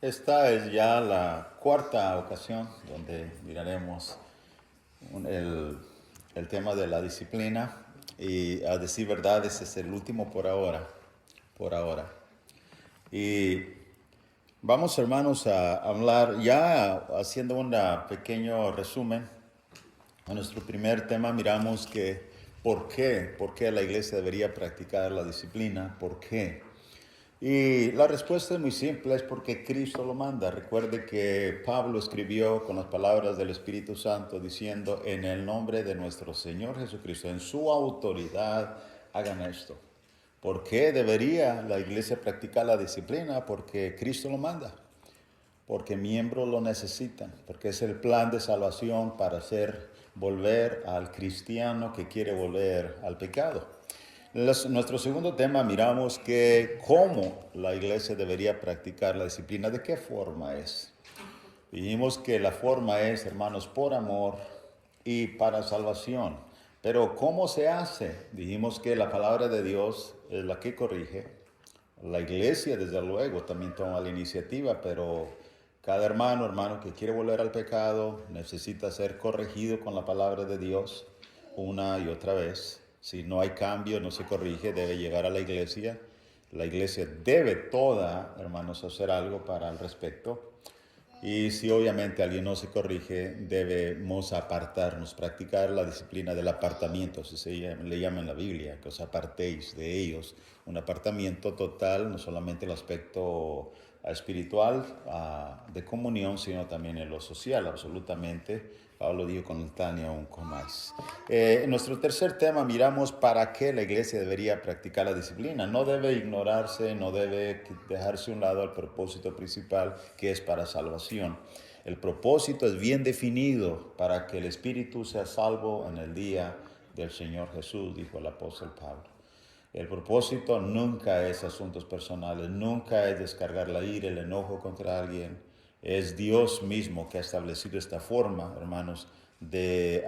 Esta es ya la cuarta ocasión donde miraremos el tema de la disciplina y a decir verdad ese es el último por ahora. Y vamos hermanos a hablar ya haciendo un pequeño resumen. En nuestro primer tema miramos que por qué la iglesia debería practicar la disciplina, por qué. Y la respuesta es muy simple, es porque Cristo lo manda. Recuerde que Pablo escribió con las palabras del Espíritu Santo diciendo, en el nombre de nuestro Señor Jesucristo, en su autoridad, hagan esto. ¿Por qué debería la iglesia practicar la disciplina? Porque Cristo lo manda, porque miembros lo necesitan, porque es el plan de salvación para hacer volver al cristiano que quiere volver al pecado. Nuestro segundo tema miramos que cómo la iglesia debería practicar la disciplina, de qué forma es. Dijimos que la forma es, hermanos, por amor y para salvación. Pero ¿cómo se hace? Dijimos que la palabra de Dios es la que corrige. La iglesia, desde luego, también toma la iniciativa, pero cada hermano que quiere volver al pecado necesita ser corregido con la palabra de Dios una y otra vez. Si no hay cambio, no se corrige, debe llegar a la iglesia. La iglesia debe toda, hermanos, hacer algo para el respecto. Y si obviamente alguien no se corrige, debemos apartarnos, practicar la disciplina del apartamiento, así le llama en la Biblia, que os apartéis de ellos. Un apartamiento total, no solamente el aspecto espiritual de comunión, sino también en lo social, absolutamente. Pablo dijo con Tania aún con más. En nuestro tercer tema miramos para qué la iglesia debería practicar la disciplina. No debe ignorarse, no debe dejarse a un lado el propósito principal que es para salvación. El propósito es bien definido para que el espíritu sea salvo en el día del Señor Jesús, dijo el apóstol Pablo. El propósito nunca es asuntos personales, nunca es descargar la ira, el enojo contra alguien. Es Dios mismo que ha establecido esta forma, hermanos, de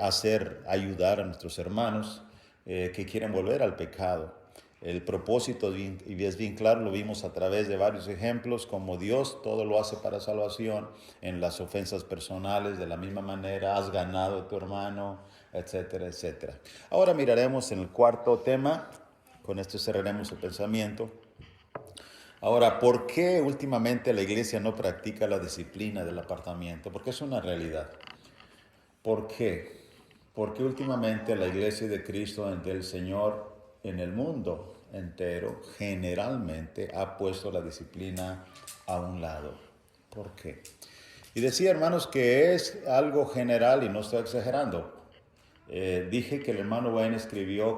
ayudar a nuestros hermanos que quieren volver al pecado. El propósito, y es bien claro, lo vimos a través de varios ejemplos, como Dios todo lo hace para salvación, en las ofensas personales, de la misma manera, has ganado a tu hermano, etcétera, etcétera. Ahora miraremos en el cuarto tema, con esto cerraremos el pensamiento. Ahora, ¿por qué últimamente la iglesia no practica la disciplina del apartamiento? Porque es una realidad. ¿Por qué? Porque últimamente la iglesia de Cristo del Señor en el mundo entero generalmente ha puesto la disciplina a un lado. ¿Por qué? Y decía, hermanos, que es algo general y no estoy exagerando. Dije que el hermano Wayne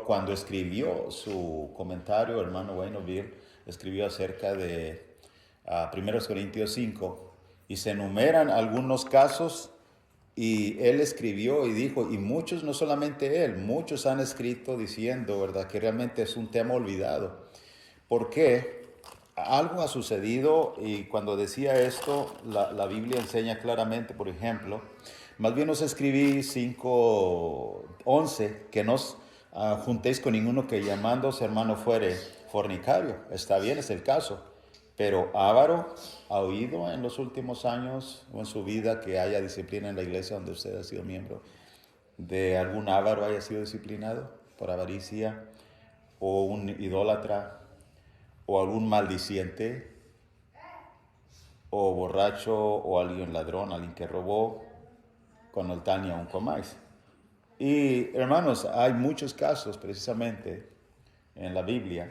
cuando escribió su comentario, el hermano Wayne O'Bill escribió acerca de 1 Corintios 5 y se enumeran algunos casos y él escribió y dijo, y muchos, no solamente él, muchos han escrito diciendo, ¿verdad?, que realmente es un tema olvidado. ¿Por qué? Algo ha sucedido y cuando decía esto, la Biblia enseña claramente, por ejemplo, más bien os escribí 5:11, que no os juntéis con ninguno que llamándose hermano fuere fornicario. Está bien, es el caso. Pero Ávaro ha oído en los últimos años o en su vida que haya disciplina en la iglesia donde usted ha sido miembro, de algún ávaro haya sido disciplinado por avaricia, o un idólatra, o algún maldiciente, o borracho, o alguien ladrón, alguien que robó, con el Tania aún comáis. Y hermanos, hay muchos casos precisamente en la Biblia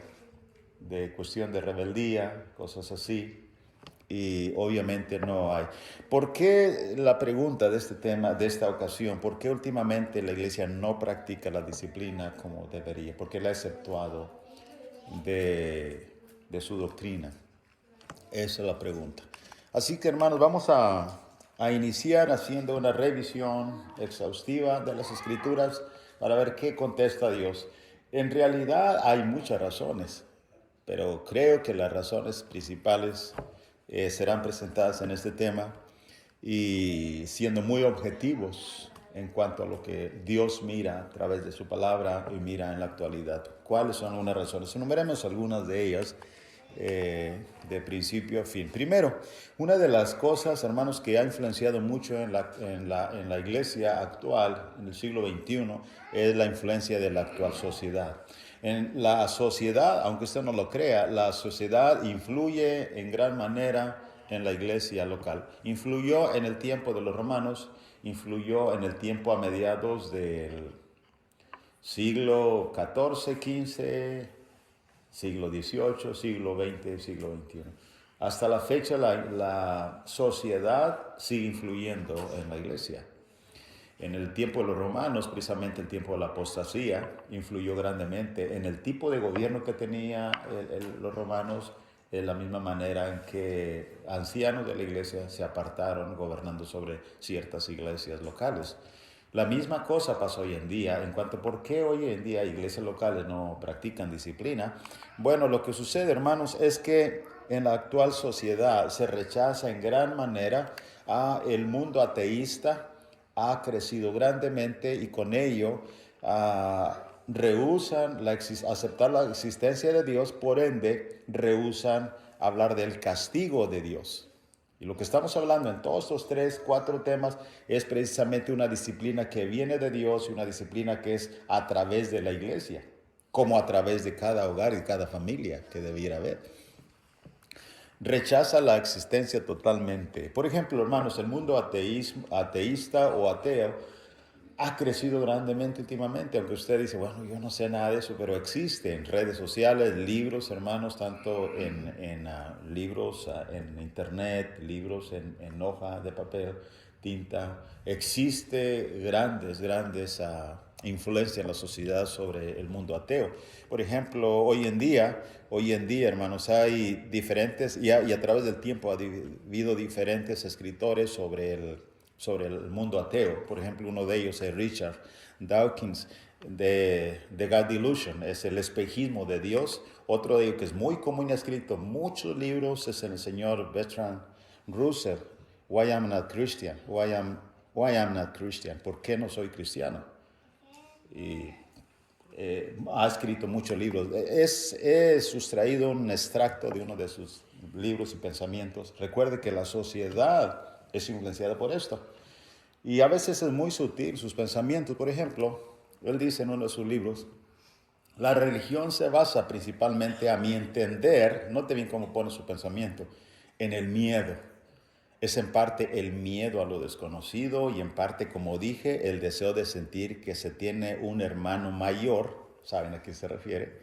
de cuestión de rebeldía, cosas así, y obviamente no hay. ¿Por qué la pregunta de este tema, de esta ocasión? ¿Por qué últimamente la iglesia no practica la disciplina como debería? ¿Por qué la ha exceptuado de su doctrina? Esa es la pregunta. Así que hermanos, vamos a iniciar haciendo una revisión exhaustiva de las escrituras para ver qué contesta Dios. En realidad hay muchas razones, pero creo que las razones principales serán presentadas en este tema y siendo muy objetivos en cuanto a lo que Dios mira a través de su palabra y mira en la actualidad. ¿Cuáles son unas razones? Enumeremos algunas de ellas de principio a fin. Primero, una de las cosas, hermanos, que ha influenciado mucho en la iglesia actual, en el siglo XXI, es la influencia de la actual sociedad. En la sociedad, aunque usted no lo crea, la sociedad influye en gran manera en la iglesia local. Influyó en el tiempo de los romanos, influyó en el tiempo a mediados del siglo XIV, XV, siglo XVIII, siglo XX, siglo XXI. Hasta la fecha la sociedad sigue influyendo en la iglesia. En el tiempo de los romanos, precisamente el tiempo de la apostasía, influyó grandemente en el tipo de gobierno que tenían los romanos, de la misma manera en que ancianos de la iglesia se apartaron gobernando sobre ciertas iglesias locales. La misma cosa pasa hoy en día. En cuanto a por qué hoy en día iglesias locales no practican disciplina, bueno, lo que sucede, hermanos, es que en la actual sociedad se rechaza en gran manera a el mundo ateísta. Ha crecido grandemente y con ello rehúsan aceptar la existencia de Dios, por ende rehúsan hablar del castigo de Dios. Y lo que estamos hablando en todos estos 3, 4 temas es precisamente una disciplina que viene de Dios y una disciplina que es a través de la iglesia, como a través de cada hogar y cada familia que debiera haber. Rechaza la existencia totalmente. Por ejemplo, hermanos, el mundo ateísta o ateo ha crecido grandemente últimamente, aunque usted dice, bueno, yo no sé nada de eso, pero existen redes sociales, libros, hermanos, tanto en libros en internet, libros en hoja de papel, tinta. Existe grandes influencia en la sociedad sobre el mundo ateo. Por ejemplo, hoy en día, hermanos, hay diferentes, y a través del tiempo ha habido diferentes escritores sobre el mundo ateo. Por ejemplo, uno de ellos es Richard Dawkins, de God Delusion, es el espejismo de Dios. Otro de ellos que es muy común y ha escrito muchos libros es el señor Bertrand Russell, Why I'm Not Christian, Why I'm Not Christian, ¿por qué no soy cristiano? Y ha escrito muchos libros. He sustraído un extracto de uno de sus libros y pensamientos. Recuerde que la sociedad es influenciada por esto. Y a veces es muy sutil sus pensamientos. Por ejemplo, él dice en uno de sus libros, la religión se basa principalmente, a mi entender, note bien cómo pone su pensamiento, en el miedo. Es en parte el miedo a lo desconocido y en parte, como dije, el deseo de sentir que se tiene un hermano mayor, ¿saben a qué se refiere?,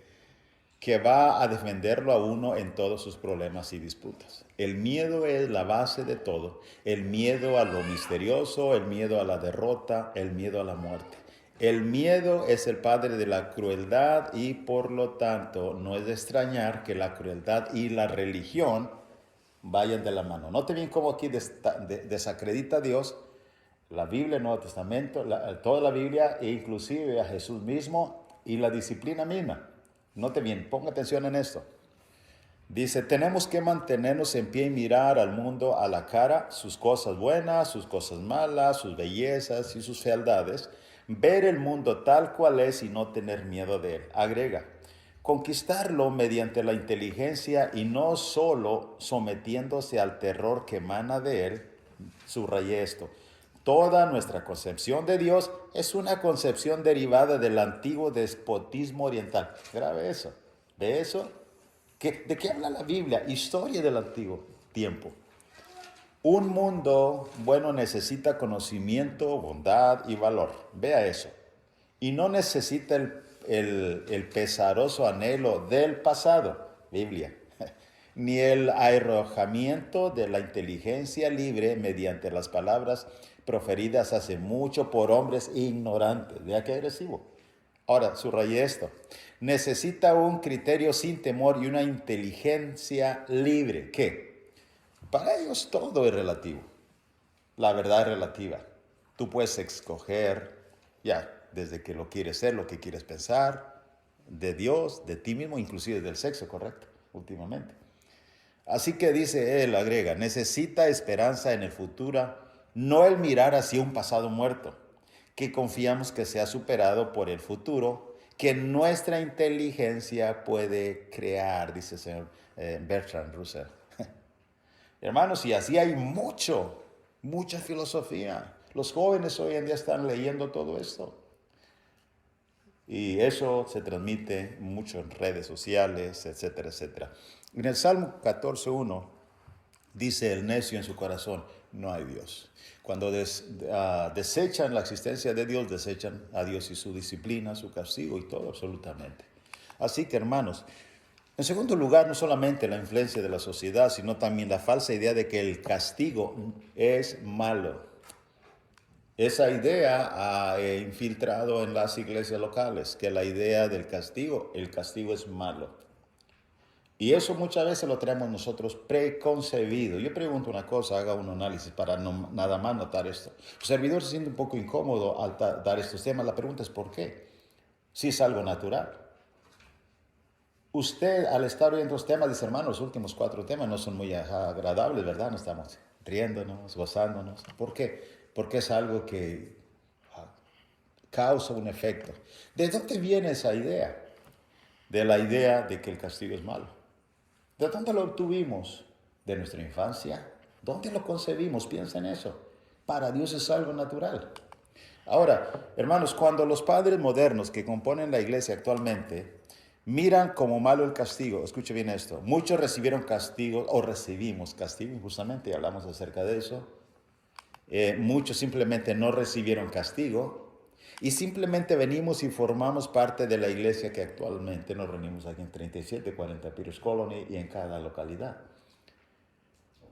que va a defenderlo a uno en todos sus problemas y disputas. El miedo es la base de todo. El miedo a lo misterioso, el miedo a la derrota, el miedo a la muerte. El miedo es el padre de la crueldad y por lo tanto no es de extrañar que la crueldad y la religión vayan de la mano. Note bien cómo aquí desacredita a Dios, la Biblia, el Nuevo Testamento, toda la Biblia e inclusive a Jesús mismo y la disciplina misma. Note bien, ponga atención en esto. Dice, tenemos que mantenernos en pie y mirar al mundo a la cara, sus cosas buenas, sus cosas malas, sus bellezas y sus fealdades, ver el mundo tal cual es y no tener miedo de él. Agrega, conquistarlo mediante la inteligencia y no solo sometiéndose al terror que emana de él. Subrayé esto. Toda nuestra concepción de Dios es una concepción derivada del antiguo despotismo oriental. Grave eso. ¿Ve eso? ¿De qué habla la Biblia? Historia del antiguo tiempo. Un mundo bueno necesita conocimiento, bondad y valor. Vea eso. Y no necesita el pesaroso anhelo del pasado, Biblia, ni el arrojamiento de la inteligencia libre mediante las palabras proferidas hace mucho por hombres ignorantes. Vea qué agresivo. Ahora, subrayé esto. Necesita un criterio sin temor y una inteligencia libre. ¿Qué? Para ellos todo es relativo. La verdad es relativa. Tú puedes escoger, ya, desde que lo quieres ser, lo que quieres pensar, de Dios, de ti mismo, inclusive del sexo, correcto, últimamente. Así que dice él, agrega, necesita esperanza en el futuro, no el mirar hacia un pasado muerto, que confiamos que sea superado por el futuro, que nuestra inteligencia puede crear, dice el señor Bertrand Russell. Hermanos, y así hay mucha filosofía. Los jóvenes hoy en día están leyendo todo esto. Y eso se transmite mucho en redes sociales, etcétera, etcétera. En el Salmo 14:1 dice el necio en su corazón, no hay Dios. Cuando desechan la existencia de Dios, desechan a Dios y su disciplina, su castigo y todo absolutamente. Así que hermanos, en segundo lugar, no solamente la influencia de la sociedad, sino también la falsa idea de que el castigo es malo. Esa idea ha infiltrado en las iglesias locales, que la idea del castigo, el castigo es malo. Y eso muchas veces lo tenemos nosotros preconcebido. Yo pregunto una cosa, haga un análisis para no nada más notar esto. El servidor se siente un poco incómodo al dar estos temas. La pregunta es ¿por qué? Si es algo natural. Usted al estar viendo los temas, dice hermano, los últimos 4 temas no son muy agradables, ¿verdad? No estamos riéndonos, gozándonos. ¿Por qué? Porque es algo que causa un efecto. ¿De dónde viene esa idea? De la idea de que el castigo es malo. ¿De dónde lo obtuvimos? ¿De nuestra infancia? ¿Dónde lo concebimos? Piensa en eso. Para Dios es algo natural. Ahora, hermanos, cuando los padres modernos que componen la iglesia actualmente miran como malo el castigo, escuche bien esto, muchos recibieron castigo o recibimos castigo, justamente hablamos acerca de eso. Muchos simplemente no recibieron castigo y simplemente venimos y formamos parte de la iglesia que actualmente nos reunimos aquí en 37, 40 Peters Colony y en cada localidad.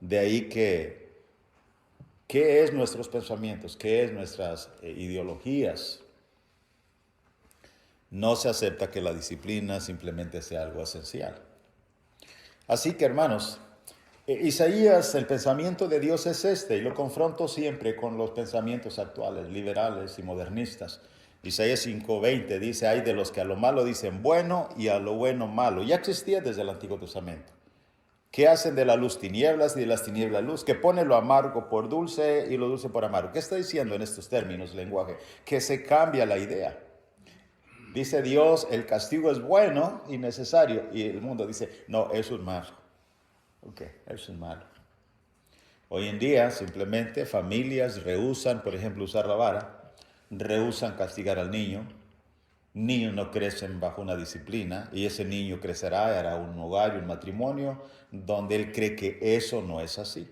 De ahí que, ¿qué es nuestros pensamientos? ¿Qué es nuestras ideologías? No se acepta que la disciplina simplemente sea algo esencial. Así que, hermanos, Isaías, el pensamiento de Dios es este, y lo confronto siempre con los pensamientos actuales, liberales y modernistas. Isaías 5:20 dice, hay de los que a lo malo dicen bueno y a lo bueno malo. Ya existía desde el Antiguo Testamento. Que hacen de la luz tinieblas y de las tinieblas luz, que pone lo amargo por dulce y lo dulce por amargo. ¿Qué está diciendo en estos términos, lenguaje? Que se cambia la idea. Dice Dios, el castigo es bueno y necesario, y el mundo dice, no, eso es malo. Ok, eso es malo. Hoy en día simplemente familias rehúsan, por ejemplo, usar la vara, rehúsan castigar al niño. Niños no crecen bajo una disciplina y ese niño crecerá, hará un hogar y un matrimonio donde él cree que eso no es así.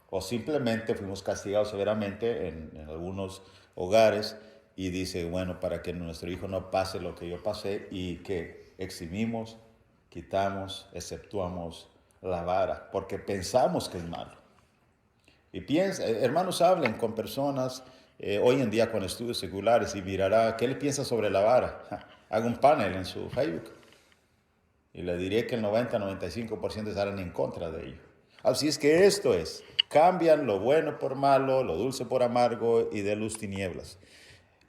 O simplemente fuimos castigados severamente en algunos hogares y dice, bueno, para que nuestro hijo no pase lo que yo pasé y que eximimos, quitamos, exceptuamos la vara, porque pensamos que es malo. Y piensa, hermanos, hablen con personas hoy en día con estudios seculares y mirará qué le piensa sobre la vara. Haga un panel en su Facebook y le diré que el 90-95% estarán en contra de ello. Así es que esto es, cambian lo bueno por malo, lo dulce por amargo y de luz tinieblas.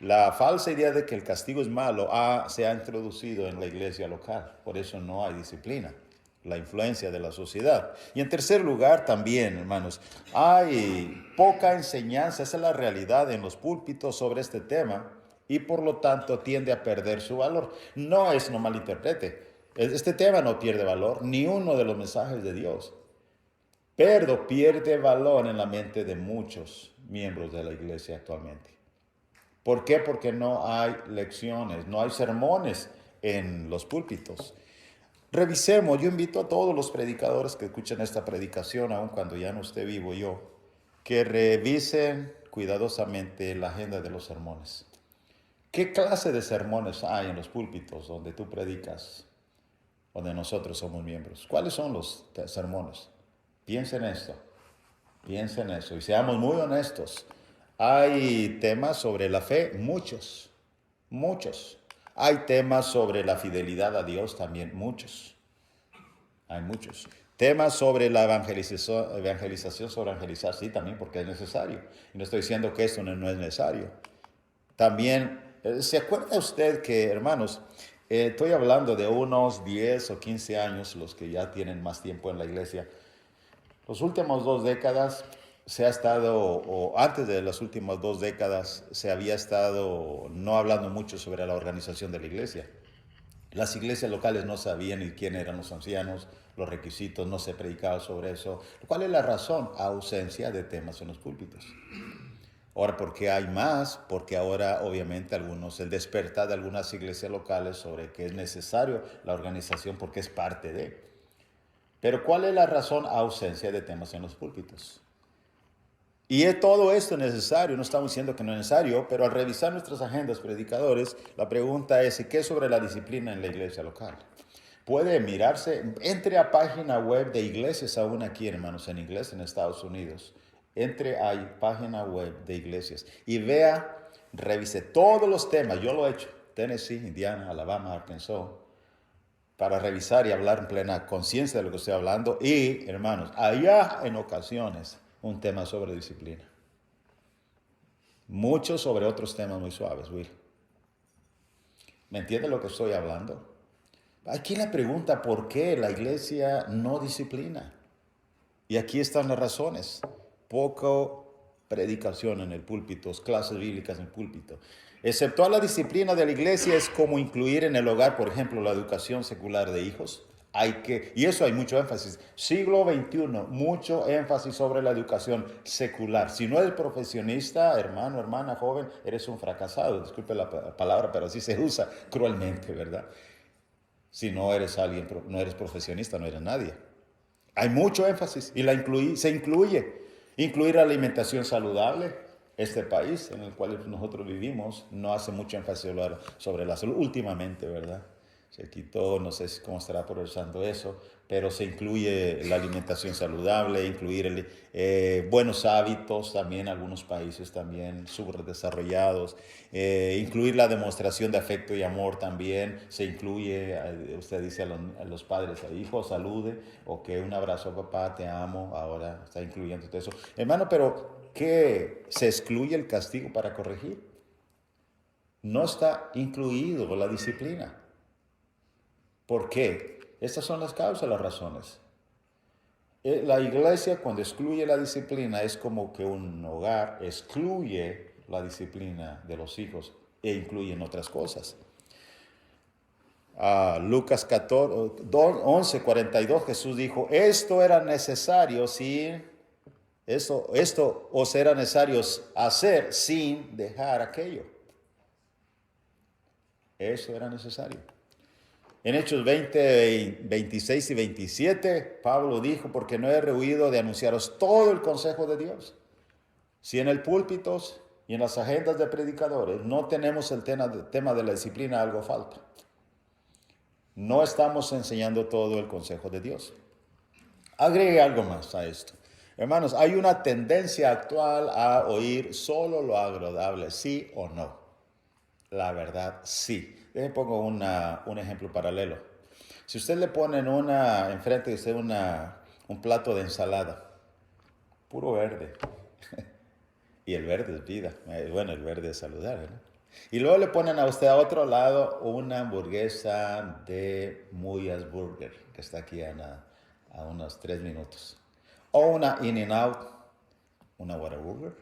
La falsa idea de que el castigo es malo se ha introducido en la iglesia local, por eso no hay disciplina, la influencia de la sociedad. Y en tercer lugar también, hermanos, hay poca enseñanza, esa es la realidad en los púlpitos sobre este tema y por lo tanto tiende a perder su valor. No malinterprete, este tema no pierde valor, ni uno de los mensajes de Dios, pero pierde valor en la mente de muchos miembros de la iglesia actualmente. ¿Por qué? Porque no hay lecciones, no hay sermones en los púlpitos. Revisemos, yo invito a todos los predicadores que escuchen esta predicación, aun cuando ya no esté vivo yo, que revisen cuidadosamente la agenda de los sermones. ¿Qué clase de sermones hay en los púlpitos donde tú predicas, donde nosotros somos miembros? ¿Cuáles son los sermones? Piensen en esto, piensen en eso y seamos muy honestos. Hay temas sobre la fe, muchos. Hay temas sobre la fidelidad a Dios también, muchos. Hay muchos. Temas sobre la evangelización, sobre evangelizar, sí, también porque es necesario. Y no estoy diciendo que esto no es necesario. También, ¿se acuerda usted que, hermanos, estoy hablando de unos 10 o 15 años, los que ya tienen más tiempo en la iglesia, las últimas 2 décadas, se ha estado, o antes de las últimas 2 décadas, se había estado no hablando mucho sobre la organización de la iglesia. Las iglesias locales no sabían ni quién eran los ancianos, los requisitos, no se predicaba sobre eso. ¿Cuál es la razón? Ausencia de temas en los púlpitos. Ahora, ¿por qué hay más? Porque ahora, obviamente, el despertar de algunas iglesias locales sobre que es necesario la organización porque es parte de. Pero ¿cuál es la razón? Ausencia de temas en los púlpitos. Y es todo esto necesario, no estamos diciendo que no es necesario, pero al revisar nuestras agendas predicadores, la pregunta es, ¿qué es sobre la disciplina en la iglesia local? Puede mirarse, entre a página web de iglesias aún aquí, hermanos, en inglés en Estados Unidos. Entre a página web de iglesias y vea, revise todos los temas. Yo lo he hecho, Tennessee, Indiana, Alabama, Arkansas, para revisar y hablar en plena conciencia de lo que estoy hablando. Y, hermanos, allá en ocasiones un tema sobre disciplina. Muchos sobre otros temas muy suaves, Will. ¿Me entiende lo que estoy hablando? Aquí la pregunta, ¿por qué la iglesia no disciplina? Y aquí están las razones. Poco predicación en el púlpito, clases bíblicas en el púlpito. Exceptuar la disciplina de la iglesia es como incluir en el hogar, por ejemplo, la educación secular de hijos. Y eso hay mucho énfasis. Siglo XXI, mucho énfasis sobre la educación secular. Si no eres profesionista, hermano, hermana, joven, eres un fracasado. Disculpe la palabra, pero así se usa cruelmente, ¿verdad? Si no eres alguien, no eres profesionista, no eres nadie. Hay mucho énfasis y se incluye. Incluir alimentación saludable. Este país en el cual nosotros vivimos no hace mucho énfasis sobre la salud últimamente, ¿verdad? Se quitó, no sé cómo estará progresando eso, pero se incluye la alimentación saludable, incluir buenos hábitos también, algunos países también subdesarrollados, incluir la demostración de afecto y amor también, se incluye, usted dice a los padres, a hijos, salude, o que un abrazo, papá, te amo, ahora está incluyendo todo eso. Hermano, pero ¿qué? ¿Se excluye el castigo para corregir? No está incluido la disciplina. ¿Por qué? Estas son las causas, las razones. La iglesia cuando excluye la disciplina es como que un hogar excluye la disciplina de los hijos e incluyen otras cosas. Lucas 14, 11, 42, Jesús dijo, esto era necesario esto os era necesario hacer sin dejar aquello. Eso era necesario. En Hechos 20, 26 y 27, Pablo dijo, porque no he rehuido de anunciaros todo el consejo de Dios. Si en el púlpito y en las agendas de predicadores no tenemos el tema de la disciplina, algo falta. No estamos enseñando todo el consejo de Dios. Agregue algo más a esto. Hermanos, hay una tendencia actual a oír solo lo agradable, sí o no. La verdad, sí. Les pongo un ejemplo paralelo. Si usted le pone enfrente de usted un plato de ensalada, puro verde, y el verde es vida, bueno, el verde es saludable, ¿no? Y luego le ponen a usted a otro lado una hamburguesa de Muyas Burger, que está aquí a unos 3 minutos. O una In-N-Out, una Whataburger.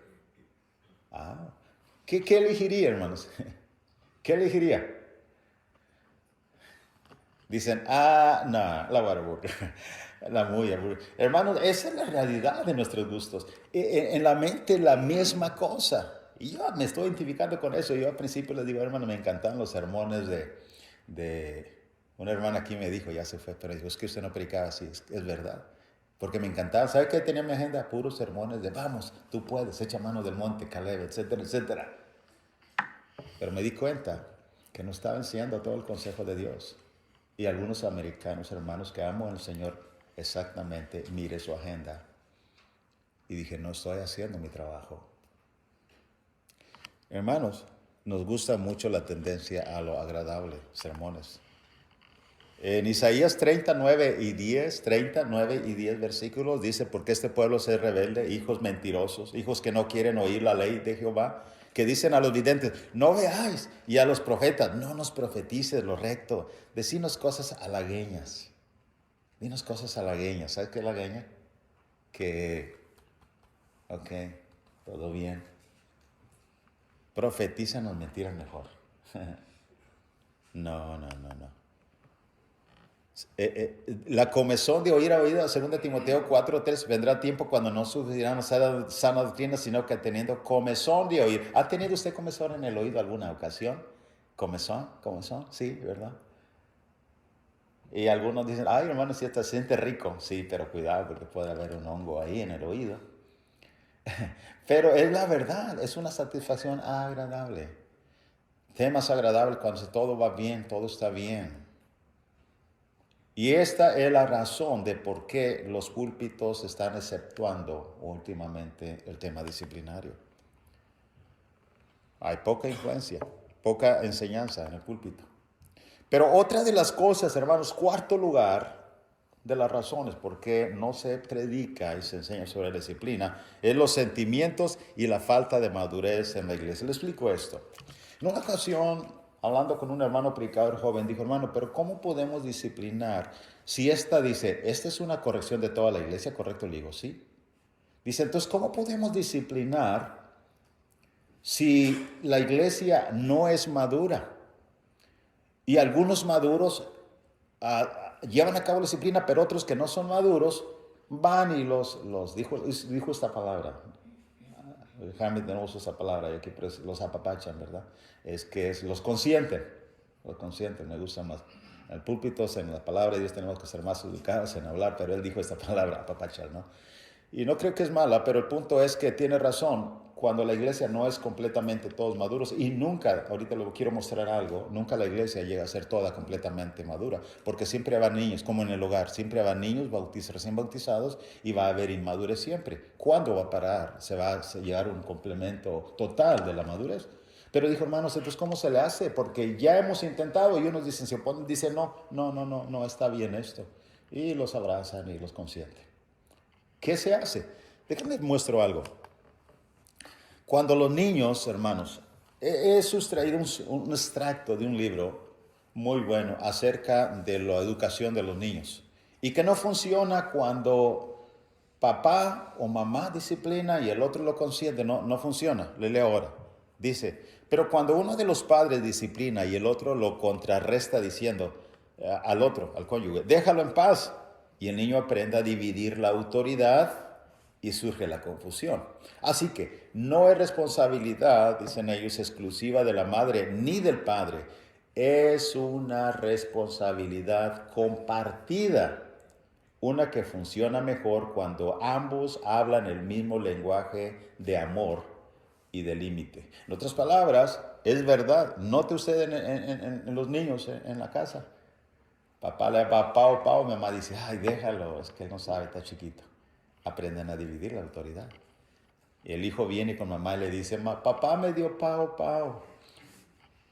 ¿Qué elegiría, hermanos? ¿Qué elegiría? Dicen, no, la Whataburger, la Muya Burger. Hermanos, esa es la realidad de nuestros gustos. En la mente la misma cosa. Y yo me estoy identificando con eso. Yo al principio les digo, hermano, me encantan los sermones de... Una hermana aquí me dijo, ya se fue, pero dijo, es que usted no predicaba así, es verdad. Porque me encantaba. ¿Sabe qué tenía en mi agenda? Puros sermones de, vamos, tú puedes, echa mano del monte, Caleb, etcétera, etcétera. Pero me di cuenta que no estaba enseñando todo el consejo de Dios. Y algunos americanos, hermanos que amo al Señor, exactamente, mire su agenda. Y dije, no estoy haciendo mi trabajo. Hermanos, nos gusta mucho la tendencia a lo agradable, sermones. En Isaías 39 y 10 versículos, dice, porque este pueblo se rebelde, hijos mentirosos, hijos que no quieren oír la ley de Jehová, que dicen a los videntes, no veáis, y a los profetas, no nos profetices lo recto, decinos cosas halagueñas. Dinos cosas halagueñas. ¿Sabes qué es halagueña? Que Ok, todo bien. Profetízanos mentiras mejor. No, no, no, no. La comezón de oír a oído, 2 Timoteo 4:3, vendrá tiempo cuando no sufrirán sana doctrina, sino que teniendo comezón de oír. ¿Ha tenido usted comezón en el oído alguna ocasión? ¿Comezón? ¿Comezón? Sí, ¿verdad? Y algunos dicen, ay hermano, si se siente rico. Sí, pero cuidado porque puede haber un hongo ahí en el oído. Pero es la verdad, es una satisfacción agradable. Temas agradables cuando todo va bien, todo está bien. Y esta es la razón de por qué los púlpitos están exceptuando últimamente el tema disciplinario. Hay poca influencia, poca enseñanza en el púlpito. Pero otra de las cosas, hermanos, cuarto lugar de las razones por qué no se predica y se enseña sobre la disciplina es los sentimientos y la falta de madurez en la iglesia. Le explico esto. En una ocasión, hablando con un hermano predicador joven, dijo, hermano, pero ¿cómo podemos disciplinar? Si esta dice, esta es una corrección de toda la iglesia, ¿correcto? Le digo, sí. Dice, entonces, ¿cómo podemos disciplinar si la iglesia no es madura? Y algunos maduros llevan a cabo la disciplina, pero otros que no son maduros van y dijo esta palabra. Jaime no usa esa palabra, y aquí los apapachan, ¿verdad? Los consienten. Los consienten, me gusta más. En el púlpito, en la palabra de Dios tenemos que ser más educados en hablar, pero él dijo esta palabra, apapachar, ¿no? Y no creo que es mala, pero el punto es que tiene razón. Cuando la iglesia no es completamente todos maduros, y nunca, ahorita le quiero mostrar algo, nunca la iglesia llega a ser toda completamente madura, porque siempre habrá niños, como en el hogar, siempre habrá niños recién bautizados y va a haber inmadurez siempre. ¿Cuándo va a parar? ¿Se va a llegar un complemento total de la madurez? Pero dijo, hermanos, entonces, ¿cómo se le hace? Porque ya hemos intentado y unos dicen, dicen, no, está bien esto. Y los abrazan y los consienten. ¿Qué se hace? Déjenme muestro algo. Cuando los niños, hermanos, he sustraído un extracto de un libro muy bueno acerca de la educación de los niños y que no funciona cuando papá o mamá disciplina y el otro lo consiente, no funciona. Le leo ahora. Dice, pero cuando uno de los padres disciplina y el otro lo contrarresta diciendo al otro, al cónyuge, déjalo en paz, y el niño aprende a dividir la autoridad y surge la confusión. Así que no es responsabilidad, dicen ellos, exclusiva de la madre ni del padre. Es una responsabilidad compartida. Una que funciona mejor cuando ambos hablan el mismo lenguaje de amor y de límite. En otras palabras, es verdad. Note usted en los niños en la casa. Papá le va pao, mi mamá dice, ay, déjalo, es que él no sabe, está chiquito. Aprenden a dividir la autoridad. Y el hijo viene con mamá y le dice, papá me dio pao.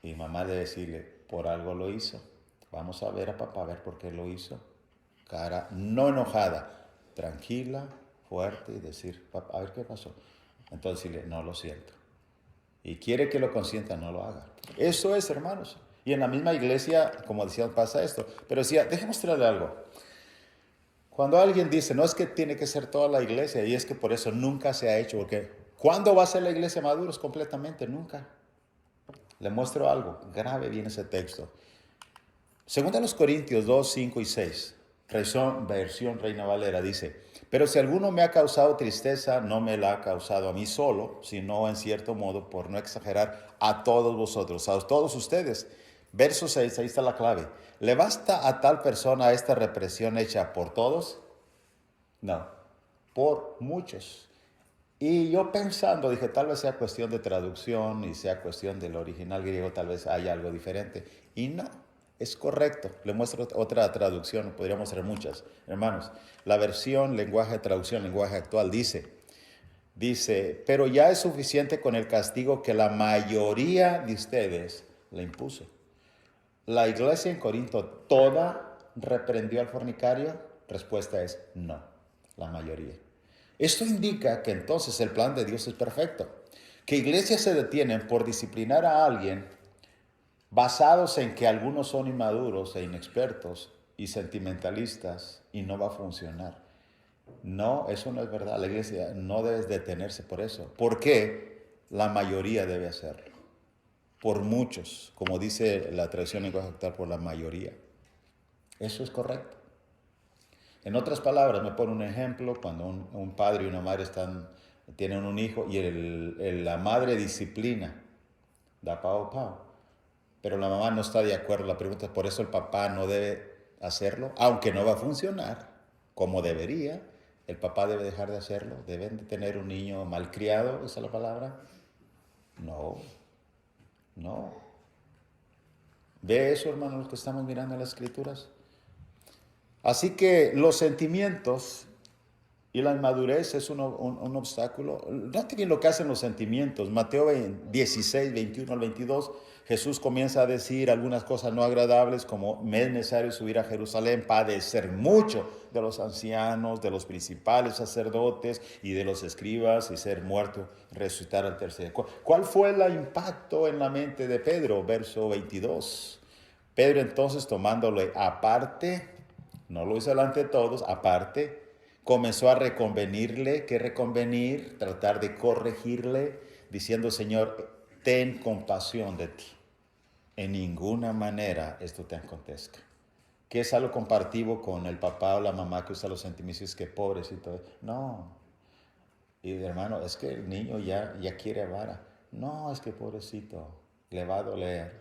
Y mamá debe decirle, por algo lo hizo. Vamos a ver a papá, a ver por qué lo hizo. Cara no enojada, tranquila, fuerte y decir, papá, a ver qué pasó. Entonces decirle, no lo siento. Y quiere que lo consienta, no lo haga. Eso es, hermanos. Y en la misma iglesia, como decía, pasa esto. Pero decía, déjeme mostrarle algo. Cuando alguien dice, no es que tiene que ser toda la iglesia, y es que por eso nunca se ha hecho, porque ¿cuándo va a ser la iglesia maduros completamente? Nunca. Le muestro algo, grave bien ese texto. Según a los Corintios 2, 5 y 6, versión Reina Valera, dice, pero si alguno me ha causado tristeza, no me la ha causado a mí solo, sino en cierto modo, por no exagerar, a todos vosotros, a todos ustedes. Verso 6, ahí está la clave. ¿Le basta a tal persona esta represión hecha por todos? No, por muchos. Y yo pensando, dije, tal vez sea cuestión de traducción y sea cuestión del original griego, tal vez haya algo diferente. Y no, es correcto. Le muestro otra traducción, podría mostrar muchas. Hermanos, la versión lenguaje de traducción, lenguaje actual, dice, pero ya es suficiente con el castigo que la mayoría de ustedes le impuso. ¿La iglesia en Corinto toda reprendió al fornicario? Respuesta es no, la mayoría. Esto indica que entonces el plan de Dios es perfecto. Que iglesias se detienen por disciplinar a alguien basados en que algunos son inmaduros e inexpertos y sentimentalistas y no va a funcionar. No, eso no es verdad. La iglesia no debe detenerse por eso. ¿Por qué? La mayoría debe hacerlo. Por muchos, como dice la tradición en lenguaje actual, por la mayoría. Eso es correcto. En otras palabras, me pone un ejemplo, cuando un padre y una madre tienen un hijo y la madre disciplina, da pao, pero la mamá no está de acuerdo. La pregunta es, ¿por eso el papá no debe hacerlo? Aunque no va a funcionar como debería, el papá debe dejar de hacerlo. ¿Deben de tener un niño malcriado? ¿Esa es la palabra? No, no. ¿Ve eso, hermano, lo que estamos mirando en las escrituras? Así que los sentimientos y la inmadurez es un obstáculo. Note bien lo que hacen los sentimientos. Mateo 16, 21 al 22, Jesús comienza a decir algunas cosas no agradables, como me es necesario subir a Jerusalén, padecer mucho de los ancianos, de los principales sacerdotes y de los escribas, y ser muerto, resucitar al tercer día. ¿Cuál fue el impacto en la mente de Pedro? Verso 22. Pedro entonces, tomándole aparte, no lo hizo delante de todos, aparte, comenzó a reconvenirle. ¿Qué reconvenir? Tratar de corregirle, diciendo: Señor, ten compasión de ti. En ninguna manera esto te acontezca. ¿Qué es algo compartido con el papá o la mamá que usa los sentimientos? Que pobrecito. No. Y hermano, es que el niño ya quiere vara. No, es que pobrecito, le va a doler.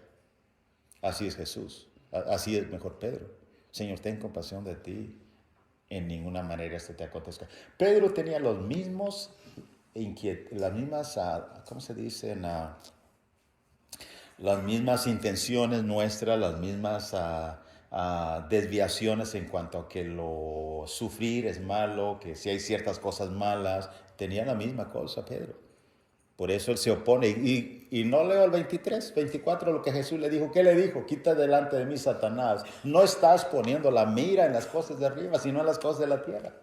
Así es Jesús. Así es mejor Pedro. Señor, ten compasión de ti. En ninguna manera esto te acontezca. Pedro tenía los mismos las mismas, ¿cómo se dice? Las mismas intenciones nuestras, las mismas desviaciones en cuanto a que lo sufrir es malo, que si hay ciertas cosas malas. Tenía la misma cosa, Pedro. Por eso él se opone. Y no leo el 23, 24, lo que Jesús le dijo. ¿Qué le dijo? Quita delante de mí, Satanás. No estás poniendo la mira en las cosas de arriba, sino en las cosas de la tierra.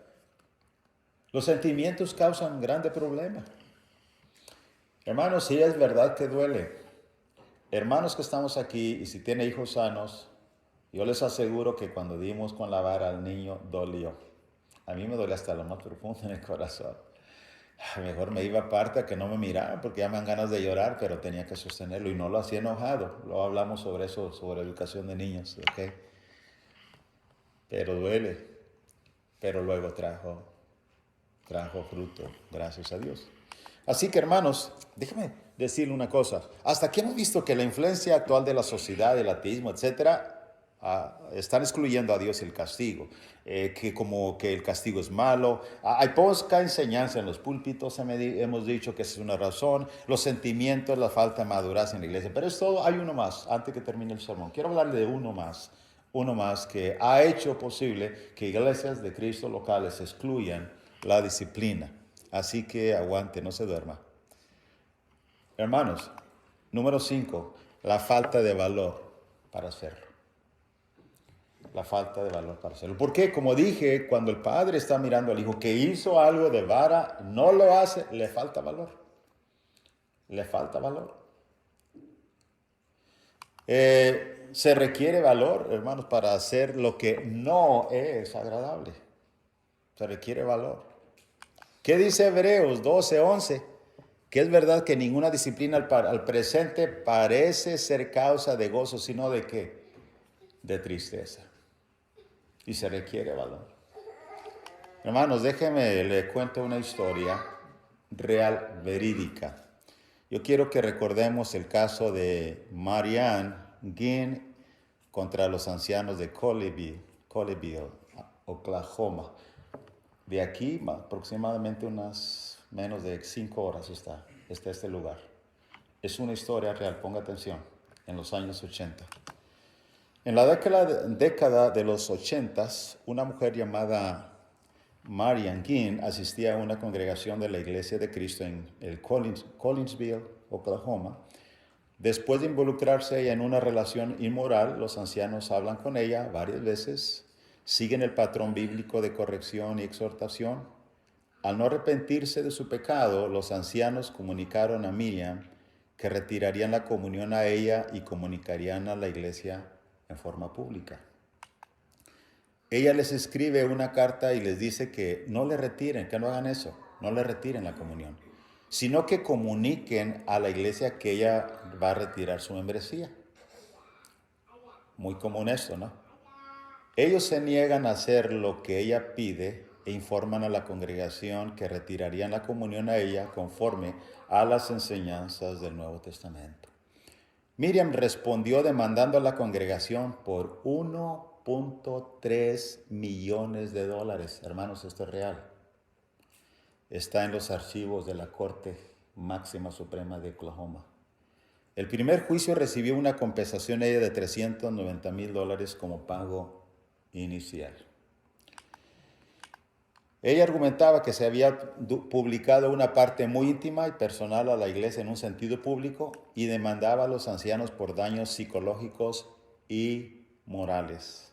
Los sentimientos causan un grande problema. Hermanos, si es verdad que duele. Hermanos que estamos aquí, y si tiene hijos sanos, yo les aseguro que cuando dimos con la vara al niño, dolió. A mí me duele hasta lo más profundo en el corazón. Mejor me iba aparte a que no me miraran, porque ya me dan ganas de llorar, pero tenía que sostenerlo y no lo hacía enojado. Luego hablamos sobre eso, sobre educación de niños, ¿ok? Pero duele, pero luego trajo fruto, gracias a Dios. Así que, hermanos, déjenme decirle una cosa. Hasta aquí hemos visto que la influencia actual de la sociedad, el ateísmo, etcétera, están excluyendo a Dios el castigo, que como que el castigo es malo. Hay poca enseñanza en los púlpitos, hemos dicho que esa es una razón. Los sentimientos, la falta de madurez en la iglesia. Pero es todo. Hay uno más, antes que termine el sermón. Quiero hablarle de uno más que ha hecho posible que iglesias de Cristo locales excluyan la disciplina. Así que aguante, no se duerma. Hermanos, número 5, la falta de valor para hacerlo. La falta de valor para hacerlo. Porque, como dije, cuando el padre está mirando al hijo que hizo algo de vara, no lo hace, le falta valor. Le falta valor. Se requiere valor, hermanos, para hacer lo que no es agradable. Se requiere valor. ¿Qué dice Hebreos 12:11? Que es verdad que ninguna disciplina al presente parece ser causa de gozo, sino de ¿qué? De tristeza. Y se requiere valor. Hermanos, déjenme, le cuento una historia real, verídica. Yo quiero que recordemos el caso de Marianne Ginn contra los ancianos de Colleyville, Oklahoma. De aquí aproximadamente unas menos de 5 horas está este lugar. Es una historia real, ponga atención, en los años 80. En la década de los 80, una mujer llamada Marianne Ginn asistía a una congregación de la Iglesia de Cristo en el Collinsville, Oklahoma. Después de involucrarse en una relación inmoral, los ancianos hablan con ella varias veces, siguen el patrón bíblico de corrección y exhortación. Al no arrepentirse de su pecado, los ancianos comunicaron a Miriam que retirarían la comunión a ella y comunicarían a la iglesia en forma pública. ella les escribe una carta y les dice que no le retiren, que no hagan eso, no le retiren la comunión, sino que comuniquen a la iglesia que ella va a retirar su membresía. Muy común esto, ¿no? Ellos se niegan a hacer lo que ella pide e informan a la congregación que retirarían la comunión a ella conforme a las enseñanzas del Nuevo Testamento. Miriam respondió demandando a la congregación por 1.3 millones de dólares. Hermanos, esto es real. Está en los archivos de la Corte Máxima Suprema de Oklahoma. El primer juicio recibió una compensación ella de $390,000 como pago inicial. Ella argumentaba que se había publicado una parte muy íntima y personal a la iglesia en un sentido público y demandaba a los ancianos por daños psicológicos y morales.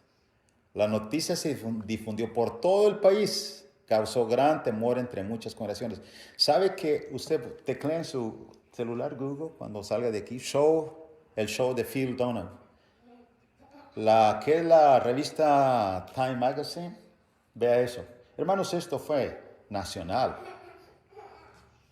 La noticia se difundió por todo el país, causó gran temor entre muchas congregaciones. ¿Sabe que usted teclea en su celular Google cuando salga de aquí? El show de Phil Donahue. Que es la revista Time Magazine, vea eso. Hermanos, esto fue nacional.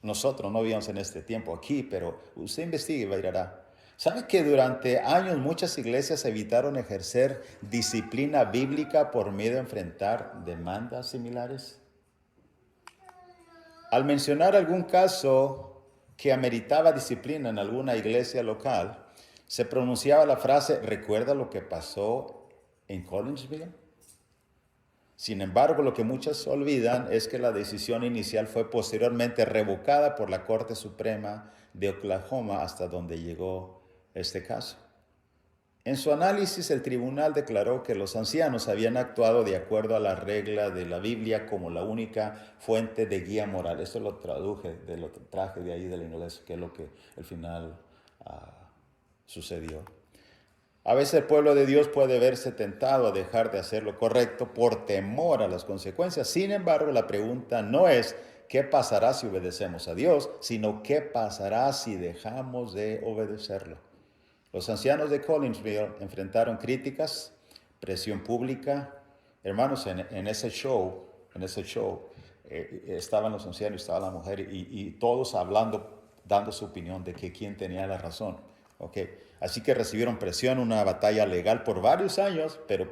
Nosotros no vivíamos en este tiempo aquí, pero usted investigue y verá. ¿Sabe que durante años muchas iglesias evitaron ejercer disciplina bíblica por miedo a enfrentar demandas similares? Al mencionar algún caso que ameritaba disciplina en alguna iglesia local, se pronunciaba la frase, ¿recuerda lo que pasó en Collinsville? Sin embargo, lo que muchos olvidan es que la decisión inicial fue posteriormente revocada por la Corte Suprema de Oklahoma hasta donde llegó este caso. En su análisis, el tribunal declaró que los ancianos habían actuado de acuerdo a la regla de la Biblia como la única fuente de guía moral. Esto lo traje de ahí del inglés, que es lo que al final sucedió. A veces el pueblo de Dios puede verse tentado a dejar de hacer lo correcto por temor a las consecuencias. Sin embargo, la pregunta no es ¿qué pasará si obedecemos a Dios?, sino ¿qué pasará si dejamos de obedecerlo? Los ancianos de Collinsville enfrentaron críticas, presión pública. Hermanos, en ese show, estaban los ancianos, estaba la mujer y todos hablando, dando su opinión de que quién tenía la razón. Así que recibieron presión, una batalla legal por varios años, pero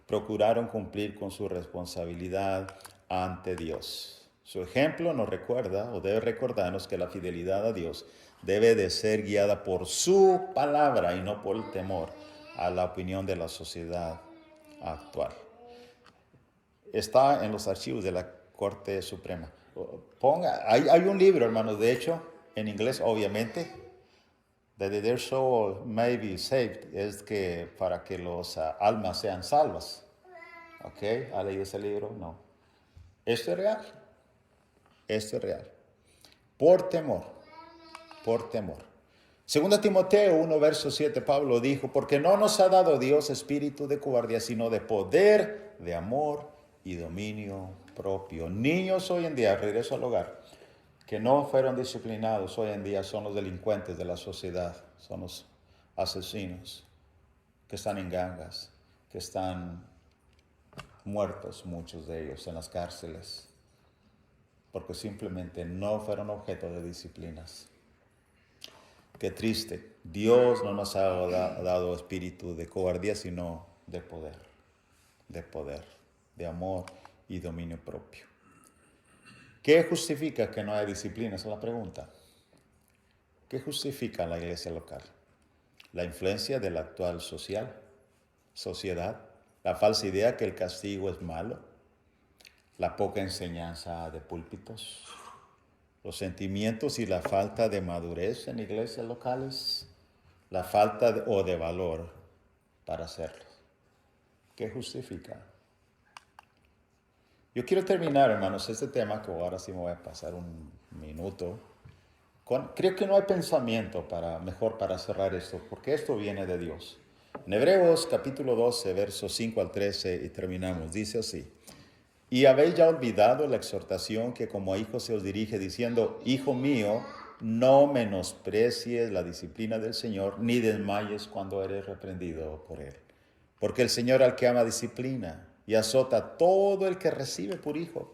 procuraron cumplir con su responsabilidad ante Dios. Su ejemplo nos recuerda, o debe recordarnos, que la fidelidad a Dios debe de ser guiada por su palabra y no por el temor a la opinión de la sociedad actual. Está en los archivos de la Corte Suprema. Hay un libro, hermanos, de hecho, en inglés, obviamente, that their soul may be saved, es que para que los almas sean salvas. ¿Ha leído ese libro? No. Esto es real. Esto es real. Por temor. Segunda Timoteo 1, verso 7, Pablo dijo, porque no nos ha dado Dios espíritu de cobardía, sino de poder, de amor y dominio propio. Niños hoy en día, regreso al hogar, que no fueron disciplinados hoy en día son los delincuentes de la sociedad, son los asesinos que están en gangas, que están muertos muchos de ellos en las cárceles, porque simplemente no fueron objeto de disciplinas. Qué triste. Dios no nos ha dado espíritu de cobardía, sino de poder, de amor y dominio propio. ¿Qué justifica que no haya disciplina? Esa es la pregunta. ¿Qué justifica la iglesia local? La influencia de la actual sociedad, la falsa idea que el castigo es malo, la poca enseñanza de púlpitos, los sentimientos y la falta de madurez en iglesias locales, la falta de valor para hacerlo. ¿Qué justifica? Yo quiero terminar, hermanos, este tema, que ahora sí me voy a pasar un minuto. Creo que no hay pensamiento mejor para cerrar esto, porque esto viene de Dios. En Hebreos capítulo 12, versos 5 al 13, y terminamos, dice así. Y habéis ya olvidado la exhortación que como a hijos se os dirige, diciendo, Hijo mío, no menosprecies la disciplina del Señor, ni desmayes cuando eres reprendido por Él. Porque el Señor al que ama disciplina, y azota a todo el que recibe por hijo.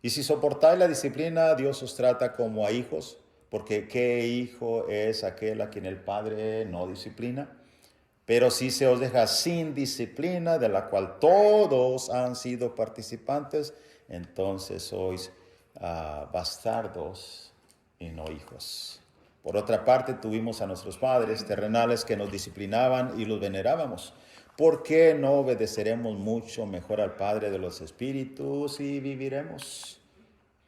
Y si soportáis la disciplina, Dios os trata como a hijos, porque ¿qué hijo es aquel a quien el Padre no disciplina? Pero si se os deja sin disciplina, de la cual todos han sido participantes, entonces sois bastardos y no hijos. Por otra parte, tuvimos a nuestros padres terrenales que nos disciplinaban y los venerábamos. ¿Por qué no obedeceremos mucho mejor al Padre de los Espíritus y viviremos?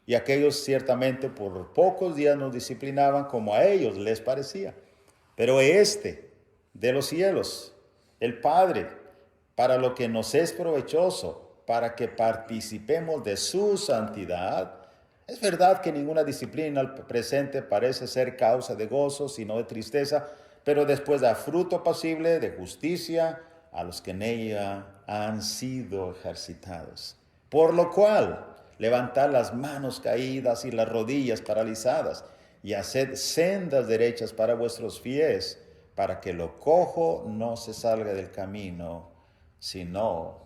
Y aquellos ciertamente por pocos días nos disciplinaban como a ellos les parecía. Pero este de los cielos, el Padre, para lo que nos es provechoso, para que participemos de su santidad. Es verdad que ninguna disciplina al presente parece ser causa de gozo, sino de tristeza, pero después da fruto apacible de justicia a los que en ella han sido ejercitados. Por lo cual, levantad las manos caídas y las rodillas paralizadas, y haced sendas derechas para vuestros pies, para que lo cojo no se salga del camino, sino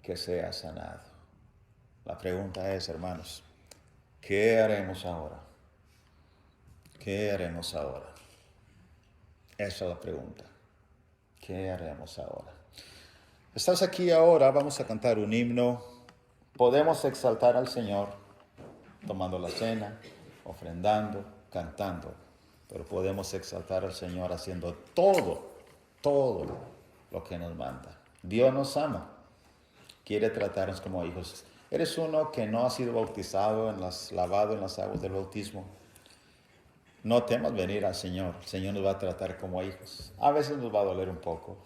que sea sanado. La pregunta es, hermanos, ¿qué haremos ahora? ¿Qué haremos ahora? Esa es la pregunta. ¿Qué haremos ahora? Estás aquí ahora, vamos a cantar un himno. Podemos exaltar al Señor tomando la cena, ofrendando, cantando. Pero podemos exaltar al Señor haciendo todo lo que nos manda. Dios nos ama. Quiere tratarnos como hijos. Eres uno que no ha sido bautizado, lavado en las aguas del bautismo. No temas venir al Señor. El Señor nos va a tratar como hijos. A veces nos va a doler un poco,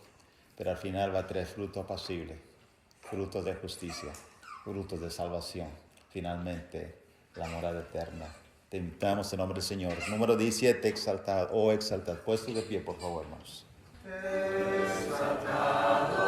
pero al final va a traer fruto apacible, frutos de justicia, frutos de salvación. Finalmente, la morada eterna. Te invitamos en nombre del Señor. Número 17, exaltad, exaltad. Puestos de pie, por favor, hermanos. Exaltado.